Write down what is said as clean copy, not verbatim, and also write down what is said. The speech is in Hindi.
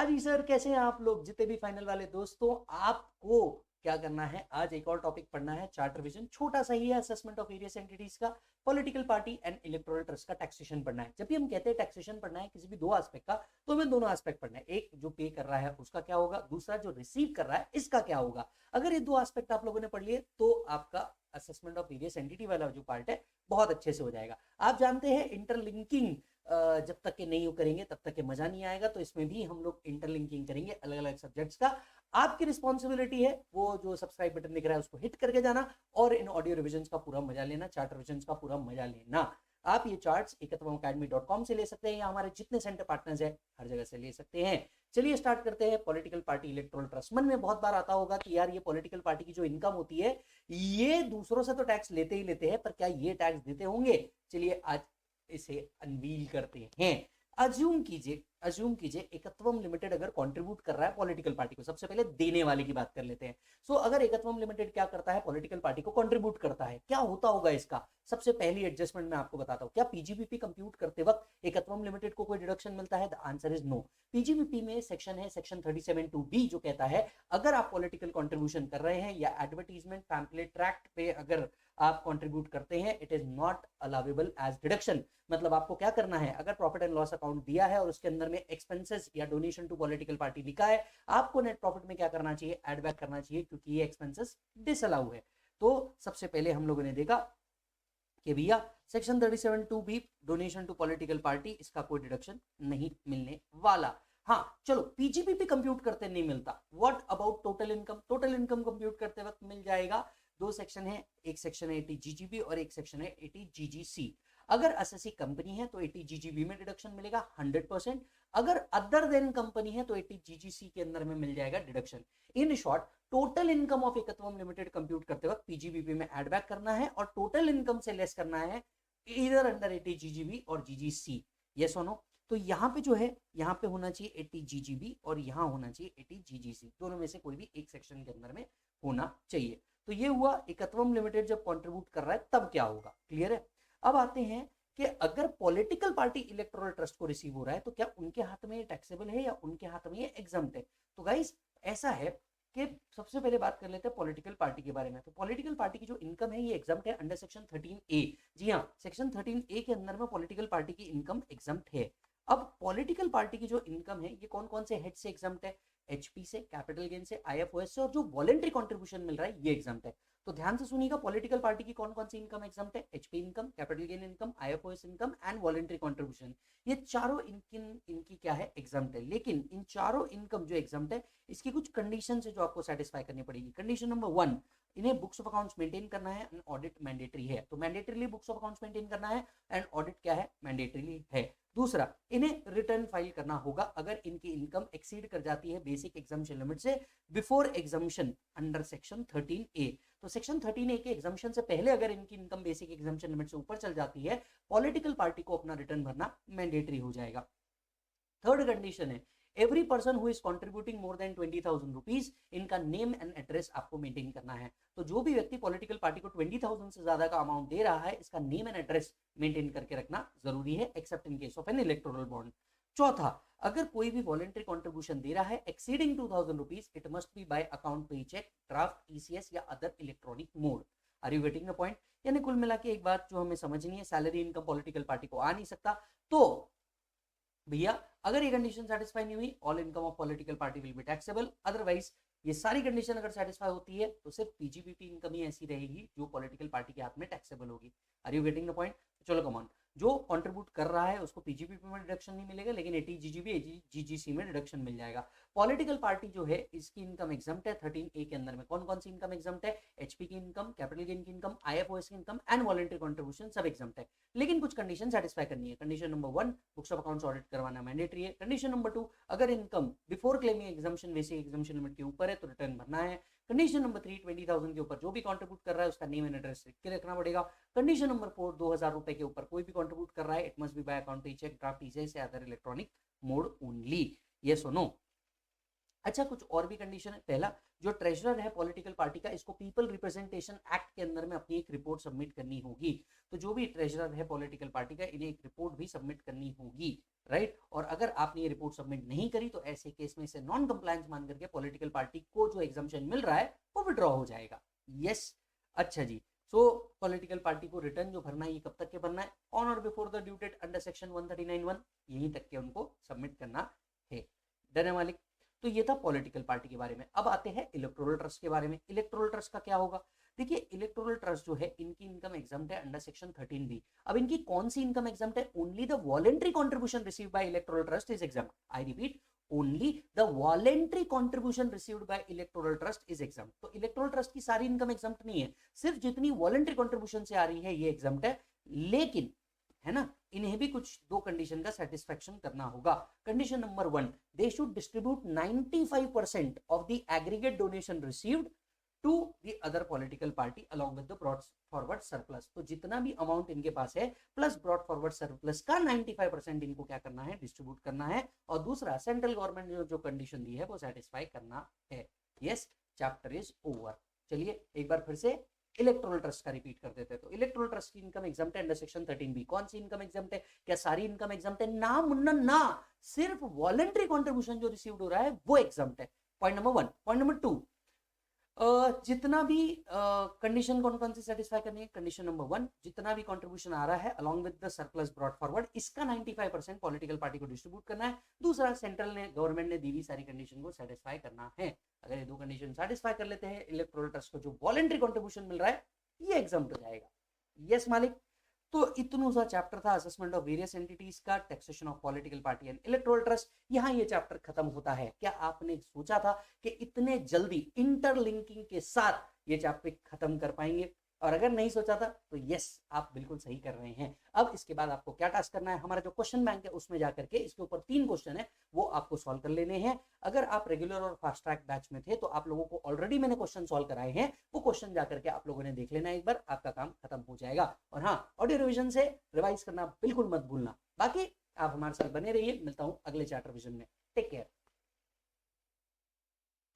हाँ जी सर, कैसे हैं आप लोग? जितने भी फाइनल वाले दोस्तों, आपको क्या करना है, आज एक और टॉपिक पढ़ना है। चार्ट रिवीजन छोटा सा ही है, असेसमेंट ऑफ वेरियस एंटिटीज का, political party and electoral trust का टैक्सेशन पढ़ना है। जब भी हम कहते हैं टैक्सेशन पढ़ना है किसी भी दो एस्पेक्ट का, तो हमें दोनों एस्पेक्ट पढ़ना है। एक जो पे कर रहा है उसका क्या होगा, दूसरा जो रिसीव कर रहा है इसका क्या होगा। अगर ये दो एस्पेक्ट आप लोगों ने पढ़ लिए तो आपका असेसमेंट ऑफ वेरियस एंटिटी वाला जो पार्ट है बहुत अच्छे से हो जाएगा। आप जानते हैं इंटरलिंकिंग जब तक के नहीं करेंगे तब तक के मजा नहीं आएगा, तो इसमें भी हम लोग इंटरलिंकिंग करेंगे अलग अलग सब्जेक्ट्स का। आपकी रिस्पॉन्सिबिलिटी है वो जो सब्सक्राइब बटन दिख रहा है उसको हिट करके जाना और इन ऑडियो रिविजन का पूरा मजा लेना, चार्ट रिविजन का पूरा मजा लेना। आप ये चार्ट्स ekatwamacademy.com से ले सकते हैं या हमारे जितने सेंटर पार्टनर्स है हर जगह से ले सकते हैं। चलिए स्टार्ट करते हैं। Political party electoral trust. मन में बहुत बार आता होगा कि यार ये पॉलिटिकल पार्टी की जो इनकम होती है ये दूसरों से तो टैक्स लेते ही लेते हैं, पर क्या ये टैक्स देते होंगे? चलिए आज इसे अनवील करते हैं। अज्यूम कीजिए एकत्वम लिमिटेड अगर कंट्रीब्यूट कर रहा है पॉलिटिकल पार्टी को। सबसे पहले देने वाले की बात कर लेते हैं। सो अगर एकत्वम लिमिटेड क्या करता है, पॉलिटिकल पार्टी को कंट्रीब्यूट करता है, क्या होता होगा इसका? सबसे पहली एडजस्टमेंट मैं आपको बताता हूं। क्या पीजीबीपी कंप्यूट करते वक्त एकत्वम लिमिटेड को कोई डिडक्शन मिलता है? The answer is no. PGBP में सेक्शन है, सेक्शन 37(2)(b) जो कहता है अगर आप पॉलिटिकल कंट्रीब्यूशन कर रहे हैं या एडवर्टीजमेंट पैम्पलेट ट्रैक्ट पे अगर आप कंट्रीब्यूट करते हैं, it is not allowable as deduction. मतलब आपको क्या करना है, अगर प्रॉफिट एंड लॉस अकाउंट दिया है और उसके अंदर में एक्सपेंसेस या डोनेशन टू पॉलिटिकल पार्टी लिखा है, आपको नेट प्रॉफिट में क्या करना चाहिए, एड बैक करना चाहिए, क्योंकि ये एक्सपेंसेस डिसअलाउ है। तो सबसे पहले हम लोगों ने देखा कि भैया section 37(2)(b) donation to political party, इसका कोई डिडक्शन नहीं मिलने वाला। हाँ चलो, पीजीबीपी कंप्यूट करते नहीं मिलता। What about total income? Total income compute करते वक्त मिल जाएगा। दो सेक्शन है, एक सेक्शन है 80GGB और एक सेक्शन है 80GGC। अगर एसएससी कंपनी है तो 80GGB में डिडक्शन मिलेगा 100%। अगर अदर देन कंपनी है तो 80GGC के अंदर में मिल जाएगा deduction. In short, total income of Ekatvam limited compute करते वक्त पीजीबीपी में एड बैक करना है और टोटल इनकम से लेस करना है इधर अंडर 80GGB और जीजीसी। यस और नो? तो यहाँ पे जो है, यहाँ पे होना चाहिए 80GGB और यहाँ होना चाहिए 80GGC। दोनों में से कोई भी एक सेक्शन के अंदर में होना चाहिए। तो ये हुआ एकत्वम लिमिटेड जब कंट्रीब्यूट कर रहा है तब क्या होगा। क्लियर है? अब आते हैं कि अगर पॉलिटिकल पार्टी इलेक्टोरल ट्रस्ट को रिसीव हो रहा है तो क्या उनके हाथ में ये टैक्सेबल है या उनके हाथ में ये एग्जम्प्ट है? तो गाइस ऐसा है कि सबसे पहले बात कर लेते हैं पॉलिटिकल पार्टी के बारे में। तो पॉलिटिकल पार्टी की जो इनकम है ये एग्जम्प्ट है अंडर सेक्शन 13A। जी हाँ, सेक्शन 13A के अंदर में पॉलिटिकल पार्टी की इनकम एग्जम्प्ट है। अब पॉलिटिकल पार्टी की जो इनकम है ये कौन कौन से हेड से एग्जम्प्ट है? एचपी से, कैपिटल गेन से, आईएफओएस से, और जो वॉलेंट्री कंट्रीब्यूशन मिल रहा है ये एग्जम्प्ट है। तो ध्यान से सुनिएगा, पॉलिटिकल पार्टी की कौन कौन सी इनकम एग्जम्प्ट है? HP income, capital gain income, IFOS income and voluntary contribution. ये चारों इनकी क्या है, एग्जम्प्ट है। लेकिन इन चारों इनकम जो एग्जम्प्ट है इसकी कुछ कंडीशन है जो आपको सेटिस्फाई करनी पड़ेगी। कंडीशन नंबर 1, इन्हें बुक्स ऑफ अकाउंट्स मेंटेन करना है एंड ऑडिट मैंडेटरी है। तो mandatorily books of accounts maintain करना है एंड ऑडिट क्या है, मैंडेटरीली है। दूसरा, इन्हें रिटर्न फाइल करना होगा अगर इनकी इनकम एक्सीड कर जाती है बेसिक एग्जाम्पशन लिमिट से before exemption under section 13A। तो सेक्शन 13A के एग्जाम्पशन से पहले अगर इनकी इनकम बेसिक एग्जाम्पशन लिमिट से ऊपर चल जाती है, पॉलिटिकल पार्टी को अपना रिटर्न भरना मैंडेटरी हो जाएगा। थर्ड कंडीशन है, every person who is contributing more than 20,000 rupees, इनका नेम एंड एड्रेस आपको मेंटेन करना है। तो जो भी व्यक्ति पॉलिटिकल पार्टी को 20,000 से ज्यादा का अमाउंट दे रहा है, इसका नेम एंड एड्रेस मेंटेन करके रखना जरूरी है, except in case of an electoral bond. चौथा, अगर कोई भी वॉलेंट्री कंट्रीब्यूशन दे रहा है exceeding 2,000 rupees, it must be by account, payee cheque, draft, ECS या other electronic mode. Are you getting the point? यानी कुल मिला के एक बात जो हमें समझनी है, सैलरी इनकम पॉलिटिकल पार्टी को आ नहीं सकता। तो भैया अगर ये कंडीशन सेटिस्फाई नहीं हुई, all income of political party will be taxable. Otherwise ये सारी कंडीशन अगर सेटिस्फाई होती है तो सिर्फ पीजीबीपी इनकम ही ऐसी रहेगी जो पॉलिटिकल पार्टी के हाथ में टैक्सेबल होगी। Are you getting the point? चलो कम ऑन, जो कंट्रीब्यूट कर रहा है उसको पीजीबीपी में डिडक्शन नहीं मिलेगा, लेकिन 80GGB जीजीसी में डिडक्शन मिल जाएगा। पॉलिटिकल पार्टी जो है इसकी इनकम एग्जम्प्ट है 13A के अंदर में। कौन कौन सी इनकम एग्जम्प्ट है? एचपी की इनकम, कैपिटल गेन की इनकम, आईएफओएस की इनकम एंड वॉलेंट्री कंट्रीब्यूशन सब एग्जम्प्ट है। लेकिन कुछ कंडीशन सेटिस्फाई करनी है। Condition number 1, books of accounts audit करवाना मैंडेटरी है। कंडीशन नंबर 2, अगर income before claiming exemption basic exemption limit के ऊपर है तो रिटर्न भरना है। कंडीशन नंबर 3, 20,000 के ऊपर जो भी कंट्रीब्यूट कर रहा है उसका नेम एंड एड्रेस लिख के रखना पड़ेगा। कंडीशन नंबर 4, 2,000 रुपए के ऊपर कोई भी कंट्रीब्यूट कर रहा है, it must be by account, payee cheque, draft, ECS या other electronic mode only. Yes और नो? अच्छा, कुछ और भी कंडीशन है। पहला, जो ट्रेजरर है पॉलिटिकल पार्टी का, इसको पीपल रिप्रेजेंटेशन एक्ट के अंदर में अपनी एक रिपोर्ट सबमिट करनी होगी। तो जो भी ट्रेजरर है पॉलिटिकल पार्टी का, इन्हें एक रिपोर्ट भी सबमिट करनी होगी, राइट। और अगर आपने ये रिपोर्ट सबमिट नहीं करी तो ऐसे केस में इसे नॉन कंप्लायंस मान करके पॉलिटिकल पार्टी को जो एग्जाम्पशन मिल रहा है वो विड्रॉ हो जाएगा। यस, अच्छा जी। सो पॉलिटिकल पार्टी को रिटर्न जो भरना है ये कब तक के भरना है? ऑन और before the due date under section 139(1), यहीं तक के उनको सबमिट करना है। डन है मालिक? तो ये था पॉलिटिकल पार्टी के बारे में। अब आते हैं इलेक्टोरल ट्रस्ट के बारे में। इलेक्टोरल ट्रस्ट का क्या होगा? देखिए, इलेक्टोरल ट्रस्ट जो है इनकी इनकम एग्जाम्प्ट है अंडर सेक्शन 13B। अब इनकी कौन सी इनकम एग्जाम्प्ट है? Only the voluntary contribution receive by electoral trust is exempt. I repeat, only the voluntary contribution received by electoral trust is exempt. तो इलेक्टोरल ट्रस्ट की सारी इनकम एग्जाम्प्ट नहीं है, सिर्फ जितनी वॉलेंट्री कॉन्ट्रीब्यूशन से आ रही है ये एग्जाम्प्ट है। लेकिन, है ना, इन्हें भी कुछ दो कंडीशन का सेटिस्फेक्शन करना होगा। Condition number 1, they should distribute 95% of the aggregate donation received to the other political party along with the brought forward surplus. तो जितना भी अमाउंट इनके पास है प्लस ब्रॉड फॉरवर्ड सरप्लस का 95% इनको क्या करना है? डिस्ट्रीब्यूट करना है। और दूसरा, सेंट्रल गवर्नमेंट ने जो कंडीशन दी है वो सेटिस्फाई करना है। Yes, chapter is over. चलिए एक बार फिर से इलेक्टोरल ट्रस्ट का रिपीट कर देते हैं। तो इलेक्टोरल ट्रस्ट की इनकम एग्जाम्प्ट है अंडर सेक्शन 13B। कौन सी इनकम एग्जाम्प्ट है? क्या सारी इनकम एग्जाम्प्ट है? ना मुन्ना ना, सिर्फ वॉलंटरी कंट्रीब्यूशन जो रिसीव्ड हो रहा है वो एग्जाम्प्ट है। Point number 1। पॉइंट नंबर 2, जितना भी कंडीशन कौन कौन सी सेटिस्फाई करनी है? कंडीशन नंबर 1, जितना भी कंट्रीब्यूशन आ रहा है along with the surplus brought forward, इसका 95% पॉलिटिकल पार्टी को डिस्ट्रीब्यूट करना है। दूसरा, सेंट्रल ने, गवर्नमेंट ने दी हुई सारी कंडीशन को सेटिस्फाई करना है। अगर ये दो कंडीशन सेटिस्फाई कर लेते हैं, इलेक्टोरल ट्रस्ट को जो वॉलंटरी कंट्रीब्यूशन मिल रहा है ये एग्जाम्प्ट हो जाएगा। यस मालिक? तो इतना सा चैप्टर था असेसमेंट ऑफ वेरियस एंटिटीज का, taxation of political party and electoral trust. यहाँ ये चैप्टर खत्म होता है। क्या आपने सोचा था कि इतने जल्दी इंटरलिंकिंग के साथ ये चैप्टर खत्म कर पाएंगे? और अगर नहीं सोचा था तो यस, आप बिल्कुल सही कर रहे हैं। अब इसके बाद आपको क्या टास्क करना है? हमारा जो क्वेश्चन बैंक है उसमें जाकर के इसके ऊपर 3 क्वेश्चन है वो आपको सॉल्व कर लेने हैं। अगर आप रेगुलर और फास्ट ट्रैक बैच में थे तो आप लोगों को ऑलरेडी मैंने क्वेश्चन सॉल्व कराए हैं, वो क्वेश्चन जाकर के आप लोगों ने देख लेना एक बार, आपका काम खत्म हो जाएगा। और हाँ, ऑडियो रिविजन से रिवाइज करना बिल्कुल मत भूलना। बाकी आप हमारे साथ बने रहिए। मिलता हूं अगले चैप्टर विजन में। Take care.